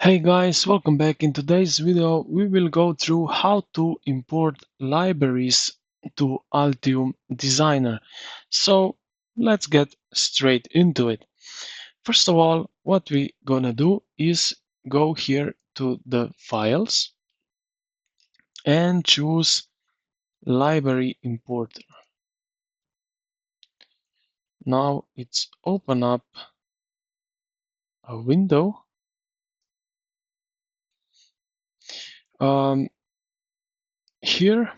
Hey guys, welcome back. In today's video, we will go through how to import libraries to Altium Designer. So let's get straight into it. First of all, what we gonna do is go here to the files and choose library importer. Now it's open up a window. Here,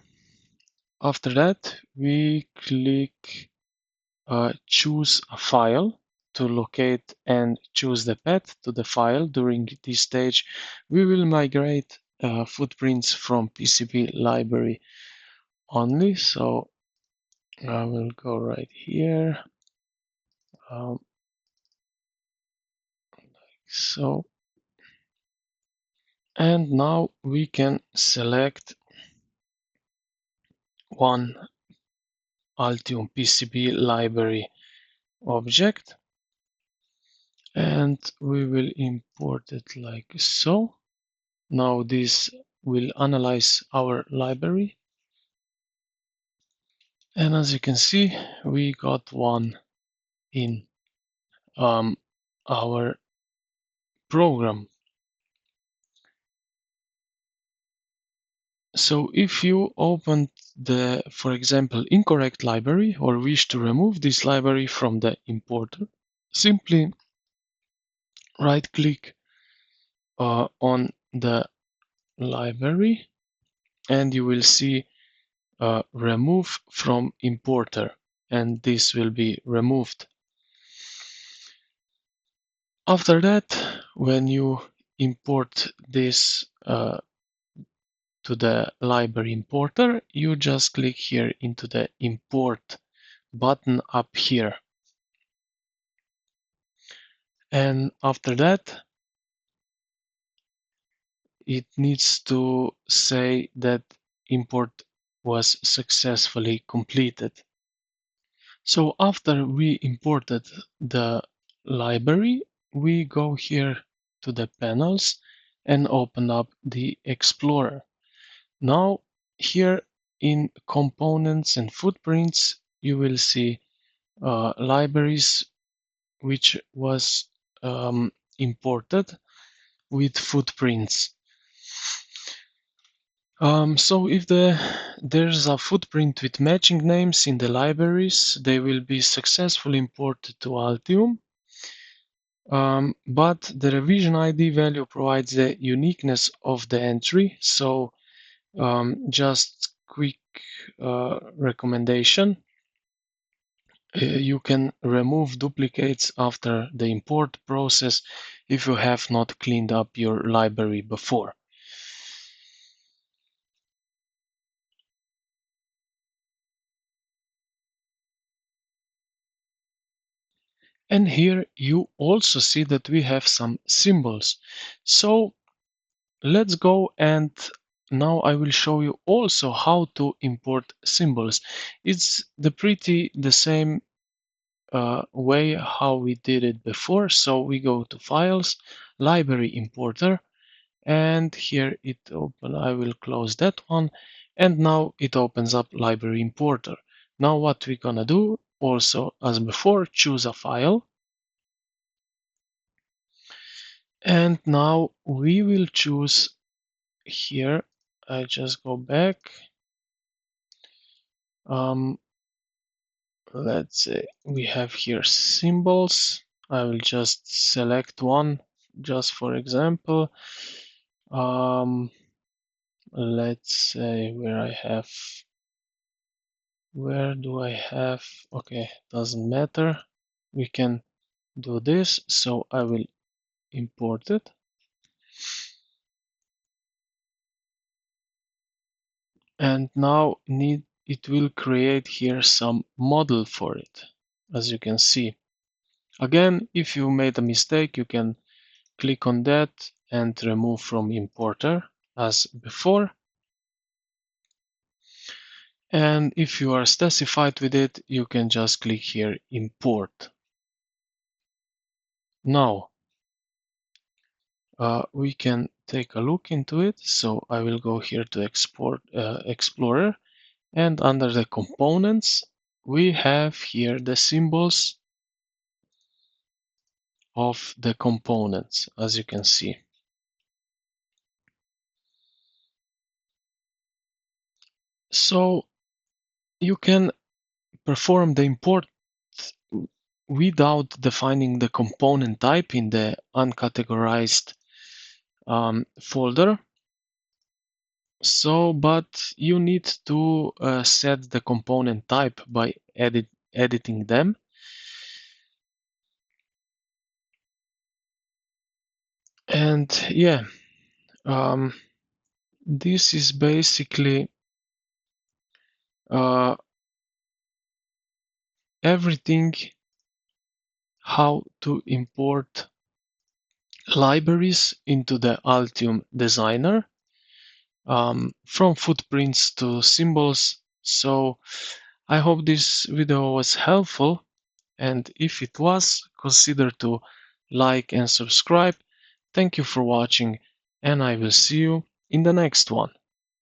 after that, we click choose a file to locate and choose the path to the file. During this stage, we will migrate footprints from PCB library only. So I will go right here. Um, so, and now we can select one Altium PCB library object and we will import it like so. Now this will analyze our library. And as you can see, we got one in our program. So if you open the, for example, incorrect library or wish to remove this library from the importer, simply right click on the library and you will see remove from importer, and this will be removed. After that, when you import this to the library importer, you just click here into the import button up here. And after that, it needs to say that import was successfully completed. So after we imported the library, we go here to the panels and open up the Explorer. Now here in components and footprints, you will see libraries which was imported with footprints. So if there's a footprint with matching names in the libraries, they will be successfully imported to Altium. But the revision ID value provides the uniqueness of the entry. So just quick recommendation. You can remove duplicates after the import process if you have not cleaned up your library before. And here you also see that we have some symbols. So let's go, and now I will show you also how to import symbols. It's the same way how we did it before. So we go to Files, Library Importer, and here it open. I will close that one, and now it opens up Library Importer. Now what we're gonna do, also as before, choose a file, and now we will choose here. I just go back. Let's say we have here symbols. I will just select one, just for example. Let's say where do I have, okay, doesn't matter. We can do this. So I will import it. And now it will create here some model for it, as you can see. Again, if you made a mistake, you can click on that and remove from importer as before. And if you are satisfied with it, you can just click here import. Now, we can take a look into it. So I will go here to Export Explorer, and under the components, we have here the symbols of the components, as you can see. So you can perform the import without defining the component type in the uncategorized folder. So, but you need to set the component type by editing them. And yeah, um, this is basically uh, everything how to import libraries into the Altium Designer, from footprints to symbols. So I hope this video was helpful, and if it was, consider to like and subscribe. Thank you for watching, and I will see you in the next one.